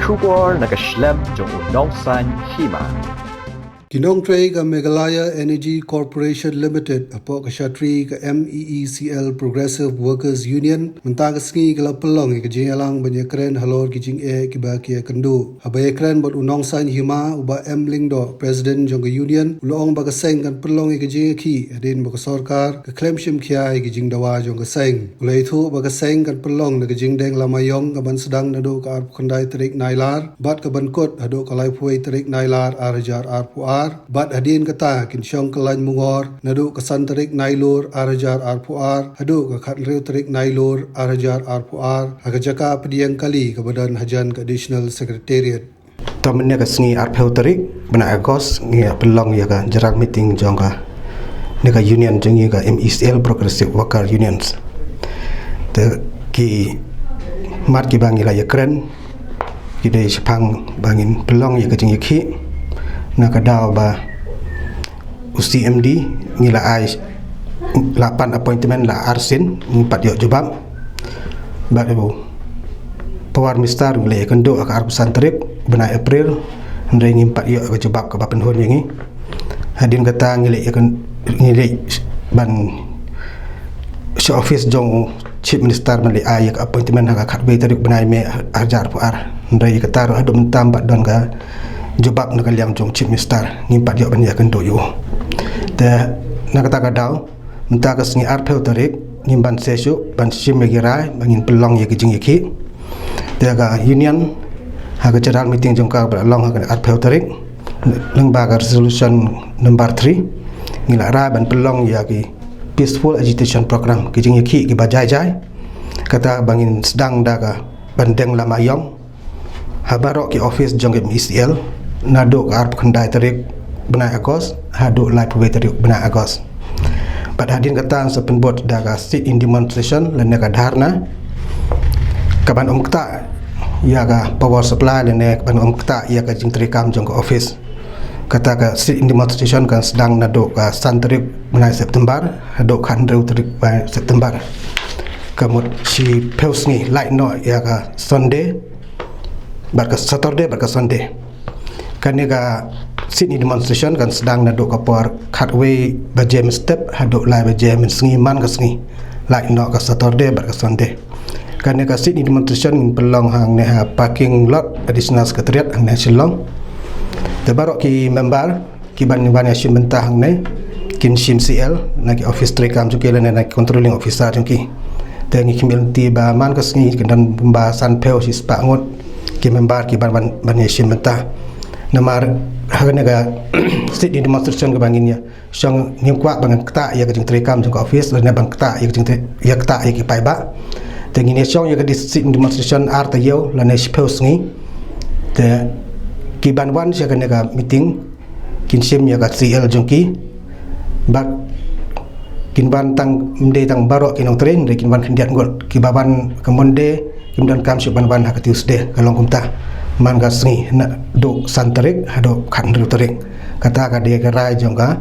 Shubor Nagashlam Jong Unongsan Hima. Kinong Tray ka Meghalaya Energy Corporation Limited apo ka Shatri ka MEECL Progressive Workers Union mentang sngi ka lapelong ka jingalang banya kren halor ki jing ki ba ki kandu abay kren bot unong san hima uba emling do president jong ka union ulong ba ka seng kan pelong ka jing ki adin ba ka sarkar ka claim shim khia ki jing dawa jong ka seng ulai thu ba ka seng kan pelong ka jing deng lamayong ka ban sedang nado ka ar khandai trik nailar bat ka ban kot ado ka lai phuai trik nailar arajar arpu bat hadin kata kin syong kalan mungor nadu kasan tarik nailur arajar arpuar hadu ka khat reu tarik nailur arajar arpuar aga jaka pediang kali ke badan hajan ke additional secretariat tamnya ka sngi arpheu tarik bana agos ngi pelong ya ka jarak meeting jongka ne ka union jengi ka MECL Progressive Worker Unions te ki mat ki bangi la yakren ki de sepang bangin pelong ya ka jengi ki na ka daw ba UCMD ngila ai 8 appointment la arsin ngimpat yo jubab ba ibu pawar mistar ngile kendo ak arpusan trip bena April ndre ngimpat yo ke jubab ke bapen hon yangi hadin kata ngile ban show office jong chief minister mali ai ke appointment ha khat be tarik benai me ajar puar ndre kata ro adu mentam ba don ka jubab nak liang jong chief minister ngimpat yo benya kendo yo te nak kata kadau menta ka sngi arpheu tarik ngimban sesu ban sim megirai bangin pelong ye kijing yeki te ka union ha ka general meeting jong ka long ha ka arpheu tarik leng ba ka resolution number 3 ngila ra ban pelong ya ki peaceful agitation program kijing yeki ki bajai jai kata bangin sedang daga bandeng lamayong habarok ki office jong MECL nado ka arp khandai tarik bena agos hadu lai pwe tarik bena agos pada hadin kata sepenbot daga sit in demonstration lene ka dharna kaban umkta ya ka power supply lene kaban umkta ya ka jing trikam jong ka office kata ka sit in demonstration kan sedang nado ka santrip bena September hadu kan reu tarik ba September kamut si peusni light no ya ka Sunday bar ka Saturday bar ka Sunday kan ka Sydney demonstration kan sedang nado kapor khatway bajem step hado lai bajem sngi man ka sngi lai no ka Saturday bar ka Sunday kan ka Sydney demonstration in pelong hang ne ha parking lot additional secretariat hang ne silong te barok ki member ki ban ya shim bentah hang ne kin shim CL na ki office trekam ju ke na controlling officer ju ki te ngi kimel ti ba man ka sngi kan pembahasan peu si spa ngot ki member ki ban ya shim bentah namar hagane ga sit in demonstration ga banginnya syang ngimkwa bangan kta ya kajing trekam jong office dan bang kta ya kajing ya kta ya ki pai ba tengine syang ya ga sit in demonstration art yo la ne spels ngi te ki ban wan sya ga meeting kin sim ya ga CL jong ki ba kin ban tang mde tang barok kinong train re kin ban khendiat ngol ki baban kemonde kim dan kam syu ban ha ka Tuesday kalong kumta man ka sngi na do santarik hado khan ru tarik kata ka de ka rai jongga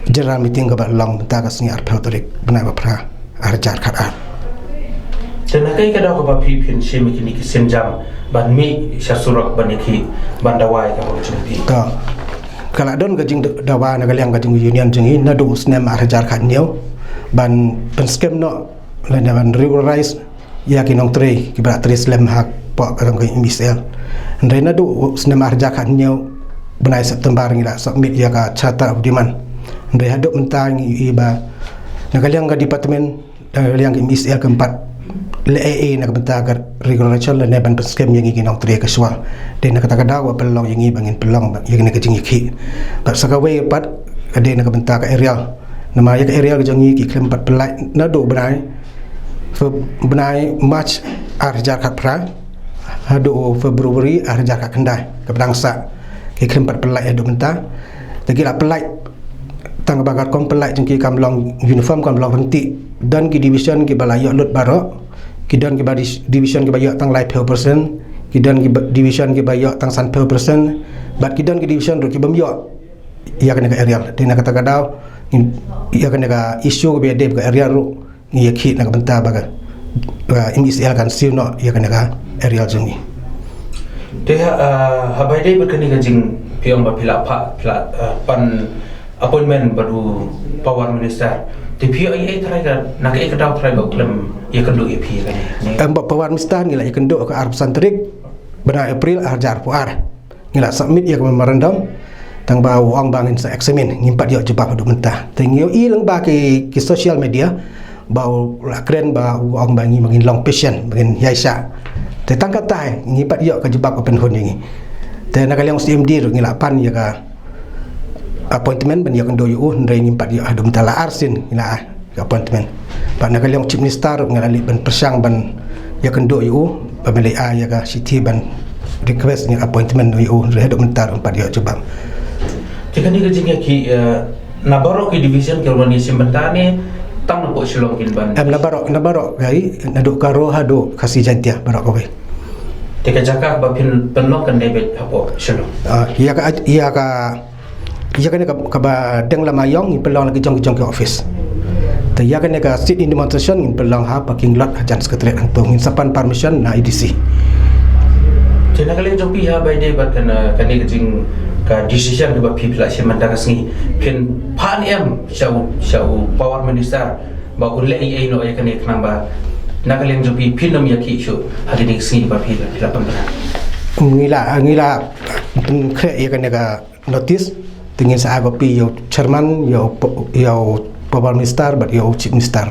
general meeting ka long ta ka sngi arpheu tarik bna ba phra arjar khat ar tena kai ka da ko ba phi phin shemi kini ki senjam ban mi shasurak baniki bandawai ka ho chumpi ka kala don ka jing dawa na ka liang ka jing union jingi na do snem arjar khat new ban pen scam no la na ban regularize ya kinong tre ki ba tre slam hak pak kadang ke MECL ndrena du snem arja kan nyau benai September ngira submit ya ka charter of demand ndre hadok mentang iba nakaliang ka department nakaliang MECL keempat LAA nak benta ka regulation le ban scam yang nginong tre ka swal de nak kata dawa pelong yang bangin pelong yang nak jing ki ba sakawe pat ade nak benta ka aerial nama ya ka aerial jangi ki klem pat pelai na do benai March arja kat pra hado Februari arja kat kendai ke bangsa ke kempat pelai ado menta tagi la pelai tang bagat kom pelai jengki kamlong uniform kamlong renti dan ki division ki balayo lot barok ki dan ki division ki bayo tang live person ki dan ki division ki bayo tang san person bat ki dan ki division ro ki bamyo ya kena ka aerial dina kata kadau ya kena ka isu ke bede ka aerial ro ni yakhi nak benta baga MECL kan siu no ya kena ka aerial jungi Dia habai dai berkini kajing piang ba pila pan appointment baru power minister. Di piang ai try ka nak ai kadau try ba klem ia kendu EP kan. Power minister ngila ia kenduk ke arp santrik bena April ajar puar. Ngila submit ia ke memorandum tang ba wang bangin sa examine ngimpat dia jebak du mentah. Teng yo ilang ba ke social media bau la kren ba wang bangi mangin long patient mangin yaisa. Te tangkat tai ngipat dia ke jebak open hon ni. Te nak liang CMD ru ngila pan ya ka appointment ben dia kendo yu ndai ngimpat dia adum tala arsin ngila appointment. Pan nak liang chief minister ngila li ben persang ban ya kendo yu pemilih a ya ka city ban request ni appointment yu ndai adum mentar empat dia jebak. Jika ni kajing ki nabarok ki division ke rumah ni sementara tang nampak silong kin ban. Nabarok gai naduk karo hadu kasih jantia barok kowe. Teka jaka ba penlok kan debet apa silong. Ia ka ni ka ba deng lamayong pelong lagi jong ke office. Te ia ka ni ka sit in demonstration in pelong ha parking lot ajan sekretariat angtung in sapan permission na IDC. Jena kali jong pi ha by day bat kan ni kajing ka decision ke ba pi pila semanda kasngi pen pan syau power minister ba ulle ai no ai kan ek namba nakaleng jo pi pinam ya ki shu hadi ning sing ba pi pila pembera ngila kre ya kan ka notice tingin sa aba pi yo chairman yo power minister but yo chief minister